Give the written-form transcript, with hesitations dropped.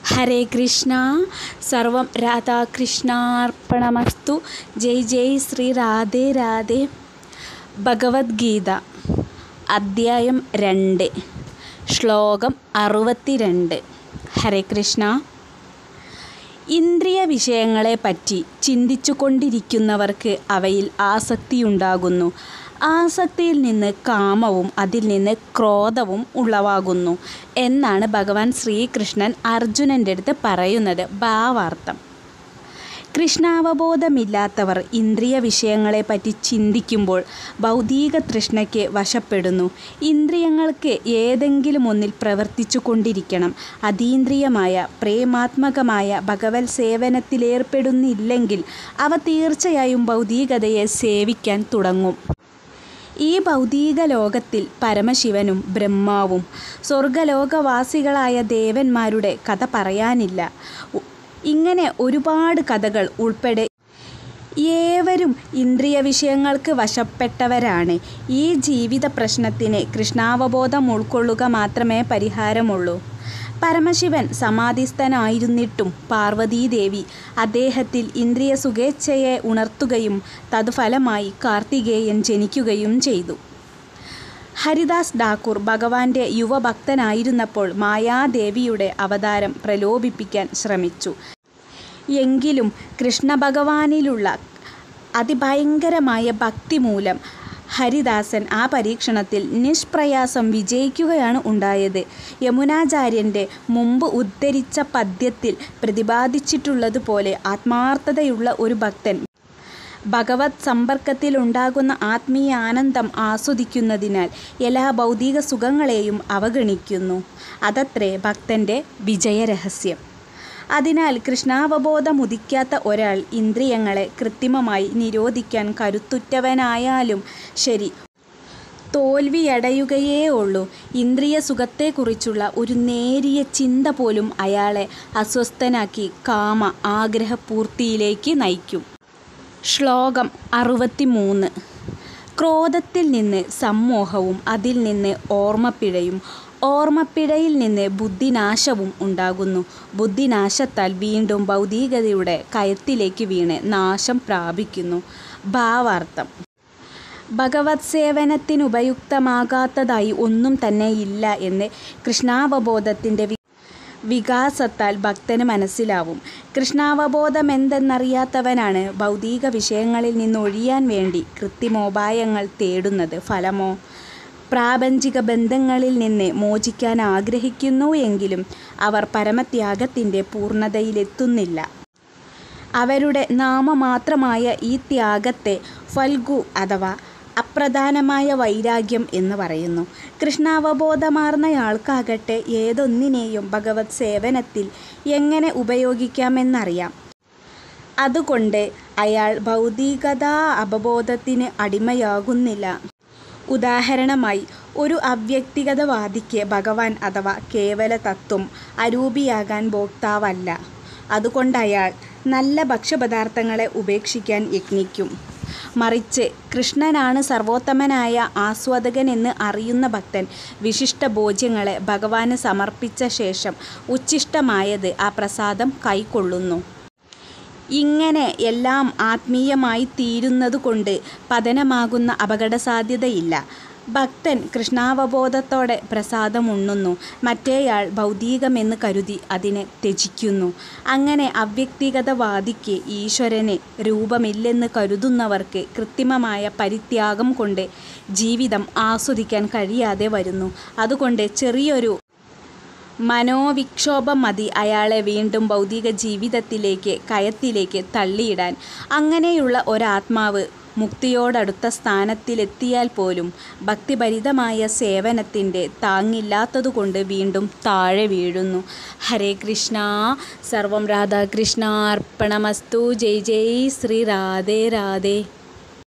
ഹരേ കൃഷ്ണ. സർവം രാധാകൃഷ്ണാർപ്പണമസ്തു. ജയ് ജയ് ശ്രീ രാധേ രാധേ. ഭഗവത്ഗീത അദ്ധ്യായം 2 ശ്ലോകം 62. ഹരേ കൃഷ്ണ. ഇന്ദ്രിയ വിഷയങ്ങളെപ്പറ്റി ചിന്തിച്ചു കൊണ്ടിരിക്കുന്നവർക്ക് അവയിൽ ആസക്തിയുണ്ടാകുന്നു. ആസക്തിയിൽ നിന്ന് കാമവും അതിൽ നിന്ന് ക്രോധവും ഉളവാകുന്നു എന്നാണ് ഭഗവാൻ ശ്രീകൃഷ്ണൻ അർജുനൻ്റെ അടുത്ത് പറയുന്നത്. ഭാവാർത്ഥം: കൃഷ്ണാവബോധമില്ലാത്തവർ ഇന്ദ്രിയ വിഷയങ്ങളെപ്പറ്റി ചിന്തിക്കുമ്പോൾ ഭൗതിക തൃഷ്ണയ്ക്ക് വശപ്പെടുന്നു. ഇന്ദ്രിയങ്ങൾക്ക് ഏതെങ്കിലും ഒന്നിൽ പ്രവർത്തിച്ചു കൊണ്ടിരിക്കണം. അതീന്ദ്രിയമായ പ്രേമാത്മകമായ ഭഗവത് സേവനത്തിലേർപ്പെടുന്നില്ലെങ്കിൽ അവ തീർച്ചയായും ഭൗതികതയെ സേവിക്കാൻ തുടങ്ങും. ഈ ഭൗതിക ലോകത്തിൽ പരമശിവനും ബ്രഹ്മാവും സ്വർഗലോകവാസികളായ ദേവന്മാരുടെ കഥ പറയാനില്ല. ഇങ്ങനെ ഒരുപാട് കഥകൾ ഉൾപ്പെടെ ഏവരും ഇന്ദ്രിയ വിഷയങ്ങൾക്ക് വശപ്പെട്ടവരാണ്. ഈ ജീവിത പ്രശ്നത്തിന് കൃഷ്ണാവബോധം ഉൾക്കൊള്ളുക മാത്രമേ പരിഹാരമുള്ളൂ. പരമശിവൻ സമാധിസ്ഥനായിരുന്നിട്ടും പാർവതീദേവി അദ്ദേഹത്തിൽ ഇന്ദ്രിയ സുഖേച്ഛയെ ഉണർത്തുകയും തതുഫലമായി കാർത്തികേയൻ ജനിക്കുകയും ചെയ്തു. ഹരിദാസ് ഠാക്കൂർ ഭഗവാന്റെ യുവഭക്തനായിരുന്നപ്പോൾ മായാദേവിയുടെ അവതാരം പ്രലോഭിപ്പിക്കാൻ ശ്രമിച്ചു. എങ്കിലും കൃഷ്ണഭഗവാനിലുള്ള അതിഭയങ്കരമായ ഭക്തി മൂലം ഹരിദാസൻ ആ പരീക്ഷണത്തിൽ നിഷ്പ്രയാസം വിജയിക്കുകയാണ് ഉണ്ടായത്. യമുനാചാര്യൻ്റെ മുമ്പ് ഉദ്ധരിച്ച പദ്യത്തിൽ പ്രതിപാദിച്ചിട്ടുള്ളതുപോലെ ആത്മാർത്ഥതയുള്ള ഒരു ഭക്തൻ ഭഗവത് സമ്പർക്കത്തിലുണ്ടാകുന്ന ആത്മീയ ആനന്ദം ആസ്വദിക്കുന്നതിനാൽ എല്ലാ ഭൗതിക സുഖങ്ങളെയും അവഗണിക്കുന്നു. അതത്രേ ഭക്തൻ്റെ വിജയരഹസ്യം. അതിനാൽ കൃഷ്ണാവബോധമുദിക്കാത്ത ഒരാൾ ഇന്ദ്രിയങ്ങളെ കൃത്രിമമായി നിരോധിക്കാൻ കരുത്തുറ്റവനായാലും ശരി, തോൽവിയടയുകയേ ഉള്ളൂ. ഇന്ദ്രിയ സുഖത്തെക്കുറിച്ചുള്ള ഒരു നേരിയ ചിന്ത പോലും അയാളെ അസ്വസ്ഥനാക്കി കാമ ആഗ്രഹപൂർത്തിയിലേക്ക് നയിക്കും. ശ്ലോകം 63. ക്രോധത്തിൽ നിന്ന് സമ്മോഹവും അതിൽ നിന്ന് ഓർമ്മപ്പിഴയും ഓർമ്മപ്പിഴയിൽ നിന്ന് ബുദ്ധിനാശവും ഉണ്ടാകുന്നു. ബുദ്ധിനാശത്താൽ വീണ്ടും ഭൗതികതയുടെ കയത്തിലേക്ക് വീണ് നാശം പ്രാപിക്കുന്നു. ഭാവാർത്ഥം: ഭഗവത് സേവനത്തിനുപയുക്തമാകാത്തതായി ഒന്നും തന്നെ ഇല്ല എന്ന് കൃഷ്ണാവബോധത്തിൻ്റെ വികാസത്താൽ ഭക്തന് മനസ്സിലാവും. കൃഷ്ണാവബോധമെന്തെന്നറിയാത്തവനാണ് ഭൗതിക വിഷയങ്ങളിൽ നിന്നൊഴിയാൻ വേണ്ടി കൃത്രിമോപായങ്ങൾ തേടുന്നത്. ഫലമോ? പ്രാപഞ്ചിക ബന്ധങ്ങളിൽ നിന്ന് മോചിക്കാൻ ആഗ്രഹിക്കുന്നു എങ്കിലും അവർ പരമത്യാഗത്തിൻ്റെ പൂർണ്ണതയിലെത്തുന്നില്ല. അവരുടെ നാമമാത്രമായ ഈ ത്യാഗത്തെ ഫൽഗു അഥവാ അപ്രധാനമായ വൈരാഗ്യം എന്ന് പറയുന്നു. കൃഷ്ണാവബോധമാർന്നയാൾക്കാകട്ടെ ഏതൊന്നിനെയും ഭഗവത് സേവനത്തിൽ എങ്ങനെ ഉപയോഗിക്കാമെന്നറിയാം. അതുകൊണ്ട് അയാൾ ഭൗതികതാ അവബോധത്തിന് അടിമയാകുന്നില്ല. ഉദാഹരണമായി, ഒരു അവ്യക്തിഗതവാദിക്ക് ഭഗവാൻ അഥവാ കേവല തത്വം അരൂപിയാകാൻ ഭോക്താവല്ല. അതുകൊണ്ട് അയാൾ നല്ല ഭക്ഷ്യപദാർത്ഥങ്ങളെ ഉപേക്ഷിക്കാൻ യത്നിക്കും. മറിച്ച് കൃഷ്ണനാണ് സർവോത്തമനായ ആസ്വാദകൻ എന്ന് അറിയുന്ന ഭക്തൻ വിശിഷ്ട ഭോജ്യങ്ങളെ ഭഗവാന് സമർപ്പിച്ച ശേഷം ഉച്ഛിഷ്ടമായത് ആ പ്രസാദം കൈക്കൊള്ളുന്നു. ഇങ്ങനെ എല്ലാം ആത്മീയമായി തീരുന്നതുകൊണ്ട് പതനമാകുന്ന അപകടസാധ്യതയില്ല. ഭക്തൻ കൃഷ്ണാവബോധത്തോടെ പ്രസാദമുണ്ണുന്നു, മറ്റേയാൾ ഭൗതികമെന്ന് കരുതി അതിനെ ത്യജിക്കുന്നു. അങ്ങനെ അവ്യക്തിഗതവാദിക്ക് ഈശ്വരന് രൂപമില്ലെന്ന് കരുതുന്നവർക്ക് കൃത്രിമമായ പരിത്യാഗം കൊണ്ട് ജീവിതം ആസ്വദിക്കാൻ കഴിയാതെ വരുന്നു. അതുകൊണ്ട് ചെറിയൊരു മനോവിക്ഷോഭം മതി അയാളെ വീണ്ടും ഭൗതിക ജീവിതത്തിലേക്ക് കയത്തിലേക്ക് തള്ളിയിടാൻ. അങ്ങനെയുള്ള ഒരാത്മാവ് മുക്തിയോടടുത്ത സ്ഥാനത്തിലെത്തിയാൽ പോലും ഭക്തിഭരിതമായ സേവനത്തിൻ്റെ താങ്ങില്ലാത്തതുകൊണ്ട് വീണ്ടും താഴെ വീഴുന്നു. ഹരേ കൃഷ്ണ. സർവം രാധാകൃഷ്ണാർപ്പണമസ്തു. ജയ് ജയ് ശ്രീ രാധേ രാധേ.